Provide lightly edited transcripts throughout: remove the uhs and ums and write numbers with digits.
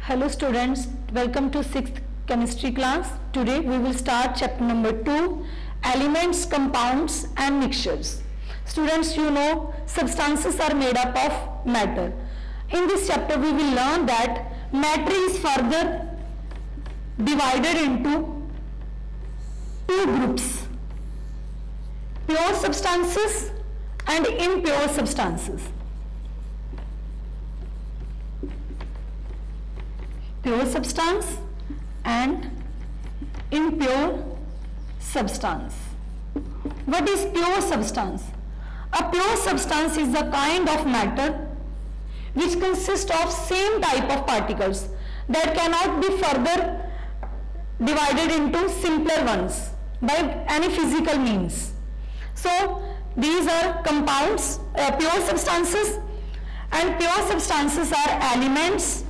Hello students, welcome to 6th chemistry class. Today we will start chapter number 2, elements, compounds and mixtures. Students, you know substances are made up of matter. In this chapter we will learn that matter is further divided into two groups, pure substances and impure substances. Pure substance and impure substance. What is pure substance? A pure substance is a kind of matter which consists of same type of particles that cannot be further divided into simpler ones by any physical means. So these are compounds, pure substances, and pure substances are elements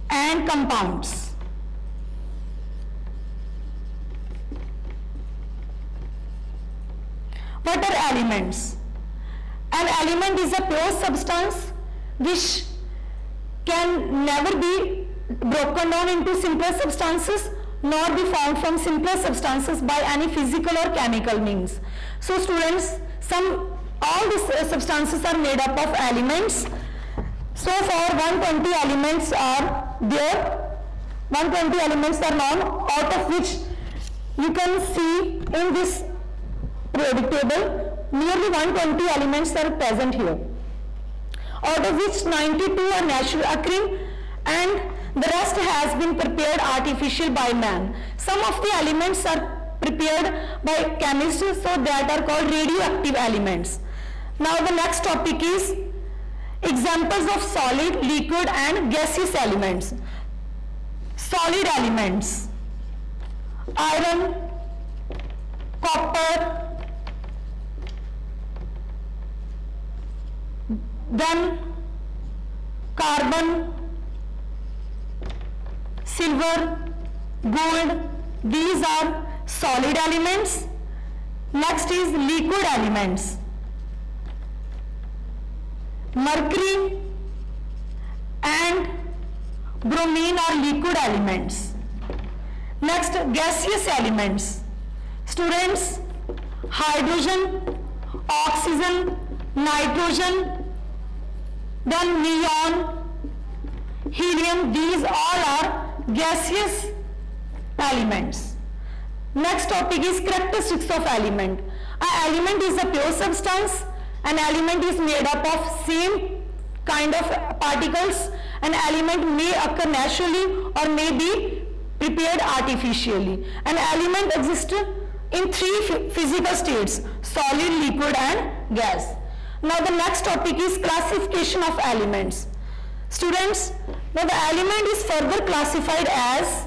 and compounds. What are elements? An element is a pure substance which can never be broken down into simpler substances nor be found from simpler substances by any physical or chemical means. So students, all these substances are made up of elements. So far 120 elements are there, 120 elements are known, out of which you can see in this periodic table nearly 120 elements are present here, out of which 92 are natural occurring and the rest has been prepared artificial by man. Some of the elements are prepared by chemists, so that are called radioactive elements. Now the next topic is examples of solid, liquid and gaseous elements. Solid elements: iron, copper, then carbon, silver, gold. These are solid elements. Next is liquid elements: mercury and bromine are liquid elements. Next, gaseous elements. Students, hydrogen, oxygen, nitrogen, then neon, helium, these all are gaseous elements. Next topic is characteristics of element. An element is a pure substance. An element is made up of same kind of particles. An element may occur naturally or may be prepared artificially. An element exists in three physical states: solid, liquid and gas. Now the next topic is classification of elements. Students, now the element is further classified as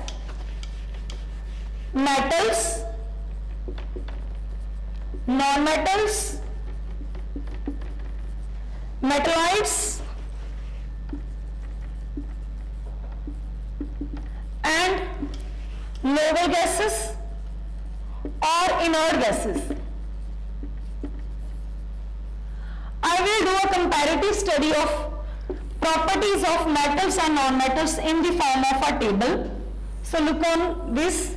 metals, non-metals, metallites and noble gases or inert gases. I will do a comparative study of properties of metals and non-metals in the form of a table. So look on this.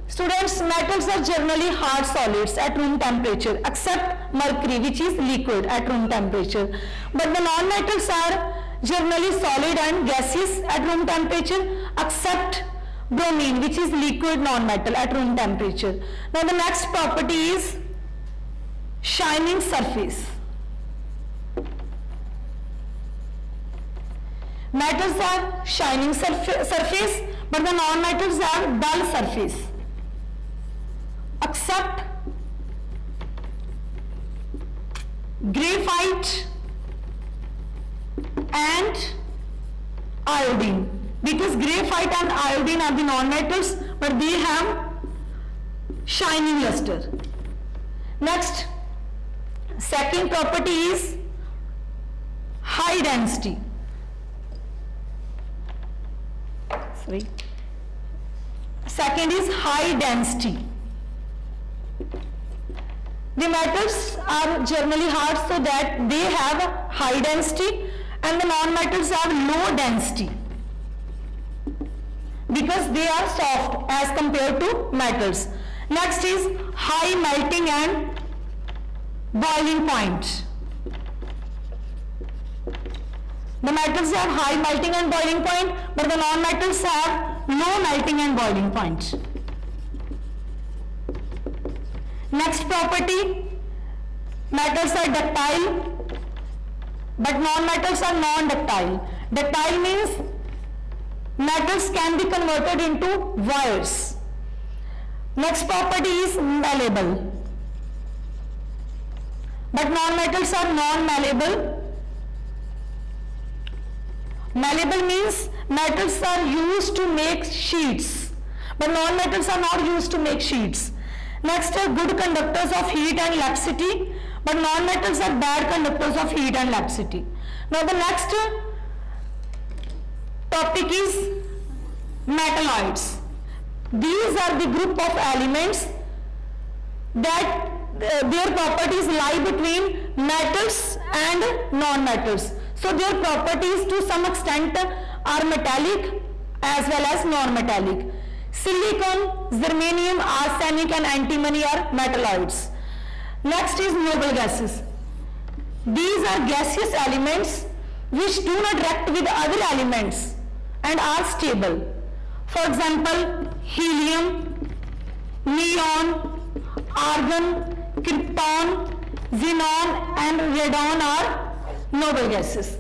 Students, metals are generally hard solids at room temperature except mercury, which is liquid at room temperature. But the non-metals are generally solid and gaseous at room temperature except bromine, which is liquid non-metal at room temperature. Now the next property is shining surface. Metals are shining surface, but the non-metals are dull surface except graphite and iodine, because graphite and iodine are the non-metals but they have shining luster. Next, second property is high density. Second is high density. The metals are generally hard so that they have high density, and the non-metals have low density. because they are soft as compared to metals. Next is high melting and boiling point. The metals have high melting and boiling point, but the non-metals have low melting and boiling point. Next property, metals are ductile, but non-metals are non-ductile. Ductile means metals can be converted into wires. Next property is malleable, but non-metals are non-malleable. Malleable means metals are used to make sheets, but non-metals are not used to make sheets. Next are good conductors of heat and electricity, but non-metals are bad conductors of heat and electricity. Now the next topic is metalloids. These are the group of elements that their properties lie between metals and non-metals. So their properties to some extent are metallic as well as non-metallic. Silicon, germanium, arsenic and antimony are metalloids. Next is noble gases. These are gaseous elements which do not react with other elements and are stable. For example, helium, neon, argon, krypton, xenon and radon are noble gases.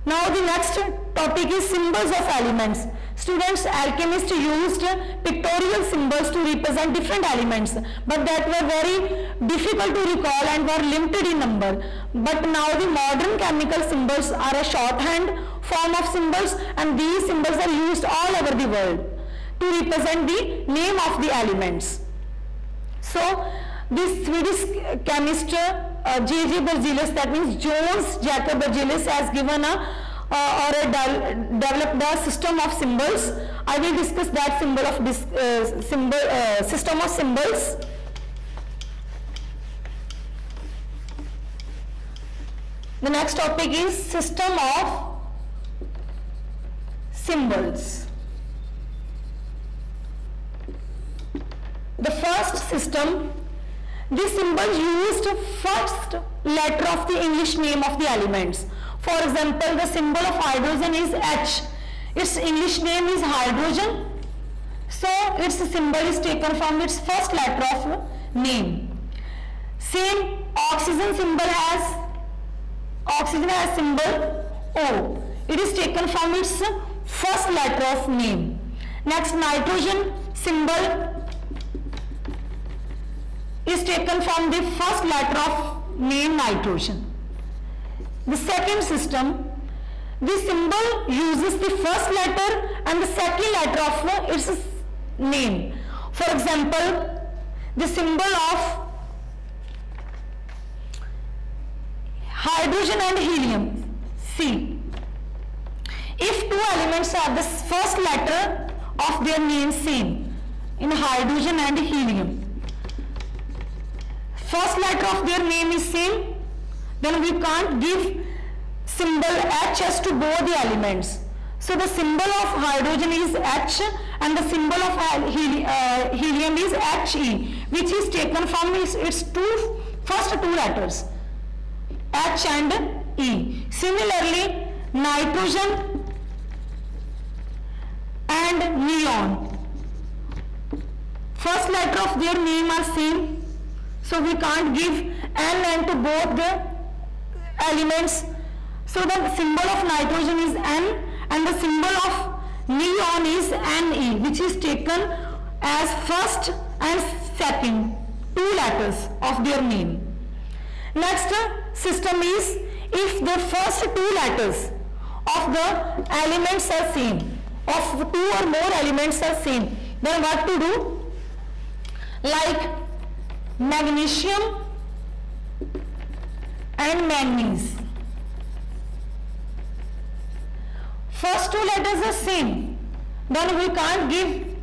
Now the next topic is symbols of elements. Students, alchemists used pictorial symbols to represent different elements, but that were very difficult to recall and were limited in number. But now the modern chemical symbols are a shorthand form of symbols, and these symbols are used all over the world to represent the name of the elements. So this Swedish chemist J.J. Berzelius, that means Johannes Jacob Berzelius, has given developed a system of symbols. I will discuss that system of symbols. The next topic is system of symbols. The first system, this symbol used first letter of the English name of the elements. For example, the symbol of hydrogen is H. Its English name is hydrogen, so its symbol is taken from its first letter of name. Same oxygen symbol has symbol O. It is taken from its first letter of name. Next, nitrogen symbol is taken from the first letter of name nitrogen. The second system, the symbol uses the first letter and the second letter of its name. For example, the symbol of hydrogen and helium, C. If two elements have the first letter of their name same, in hydrogen and helium, first letter of their name is same, then we can't give symbol HS to both the elements. So the symbol of hydrogen is H and the symbol of helium is HE, which is taken from its first two letters, H and E. Similarly, nitrogen and neon, first letter of their name are same, so we can't give N to both the elements. So the symbol of nitrogen is N and the symbol of neon is Ne, which is taken as first and second two letters of their name. Next system is, if the first two letters of the elements are same, of two or more elements are same, then what to do? Like magnesium and manganese. First two letters are same, then we can't give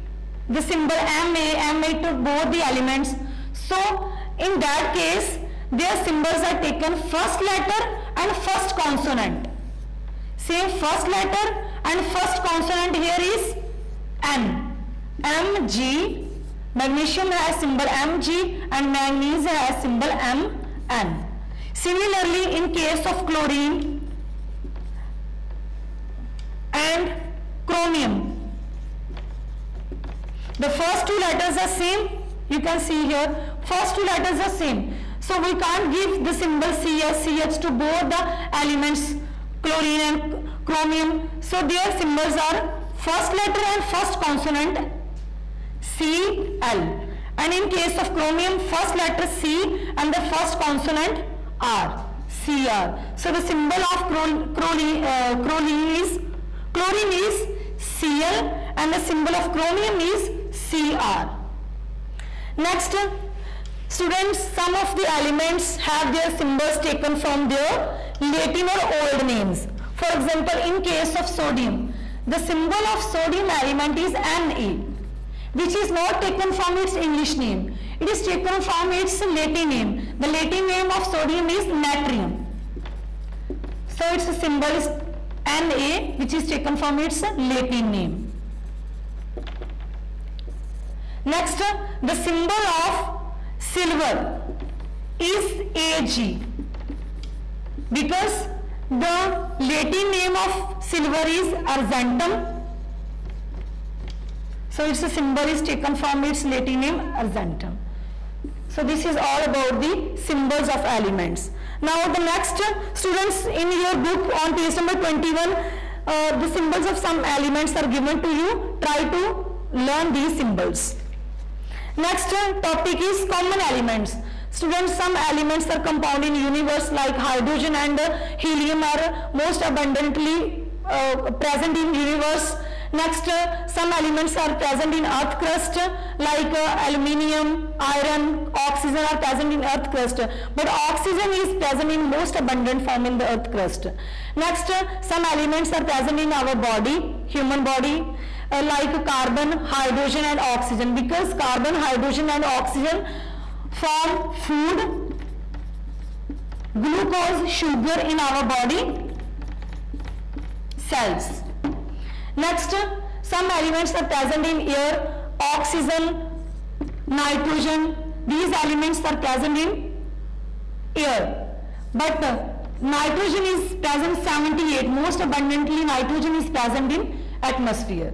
the symbol Ma to both the elements. So in that case, their symbols are taken first letter and first consonant. Same first letter and first consonant here is N. Mg, magnesium has symbol Mg and manganese has symbol Mn. Similarly, in case of chlorine and chromium, the first two letters are same. You can see here, first two letters are same. So we can't give the symbol CS, CH to both the elements chlorine and chromium. So their symbols are first letter and first consonant Cl. And in case of chromium, first letter C and the first consonant R, Cr. So the symbol of chlorine is Cl and the symbol of chromium is Cr. Next, students, some of the elements have their symbols taken from their Latin or old names. For example, in case of sodium, the symbol of sodium element is Na, which is not taken from its English name. It is taken from its Latin name. The Latin name of sodium is natrium. So its symbol is Na, which is taken from its Latin name. Next, the symbol of silver is Ag, because the Latin name of silver is argentum. So its symbol is taken from its Latin name argentum. So this is all about the symbols of elements. Now the next, students, in your book on page number 21, the symbols of some elements are given to you. Try to learn these symbols. Next topic is common elements. Students, some elements are compound in universe, like hydrogen and helium are most abundantly present in universe. Next, some elements are present in earth crust, like aluminium, iron, oxygen are present in earth crust, but oxygen is present in most abundant form in the earth crust. Next, some elements are present in our body, human body, like carbon, hydrogen and oxygen, because carbon, hydrogen and oxygen form food, glucose, sugar in our body cells. Next, some elements are present in air, oxygen, nitrogen. These elements are present in air, but nitrogen is present 78, most abundantly nitrogen is present in atmosphere.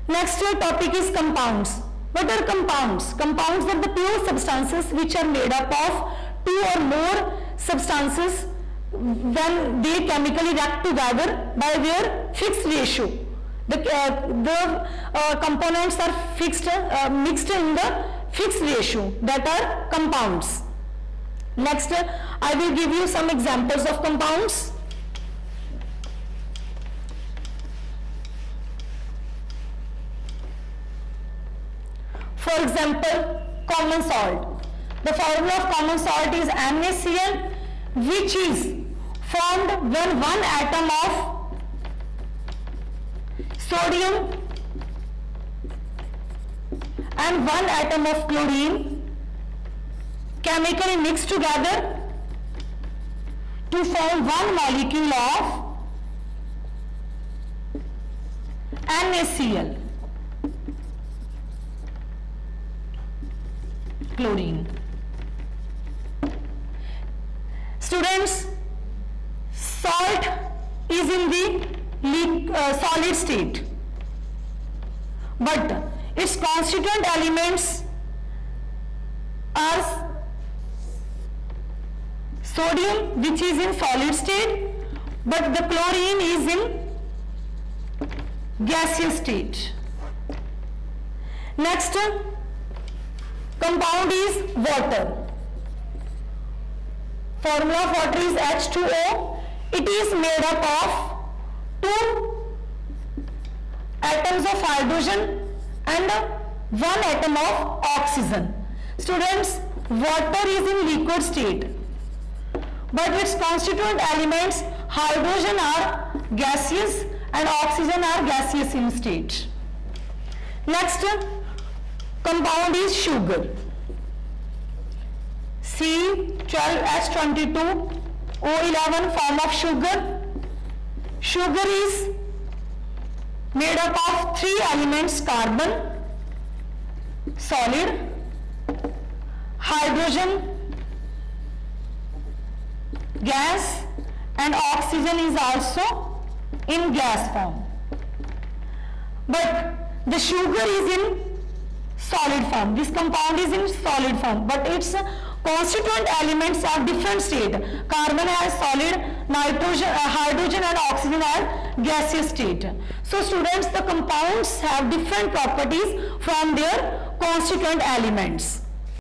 Next topic is compounds. What are compounds? Compounds are the pure substances which are made up of two or more substances when they chemically react together by their fixed ratio. The components are mixed in the fixed ratio, that are compounds. Next, I will give you some examples of compounds. For example, common salt. The formula of common salt is NaCl, which is formed when one atom of sodium and one atom of chlorine chemically mix together to form one molecule of NaCl, chlorine. Students, salt is in the solid state, but its constituent elements are sodium, which is in solid state, but the chlorine is in gaseous state. Next compound is water. Formula of water is H2O. It is made up of two atoms of hydrogen and one atom of oxygen. Students, water is in liquid state, but its constituent elements, hydrogen are gaseous and oxygen are gaseous in state. Next compound is sugar. C12H22O11 form of sugar. Sugar is made up of 3 elements: carbon, solid, hydrogen, gas, and oxygen is also in gas form. But the sugar is in solid form. This compound is in solid form, but its constituent elements are different state. Carbon has solid, nitrogen, hydrogen and oxygen has gaseous state. So students, the compounds have different properties from their constituent elements.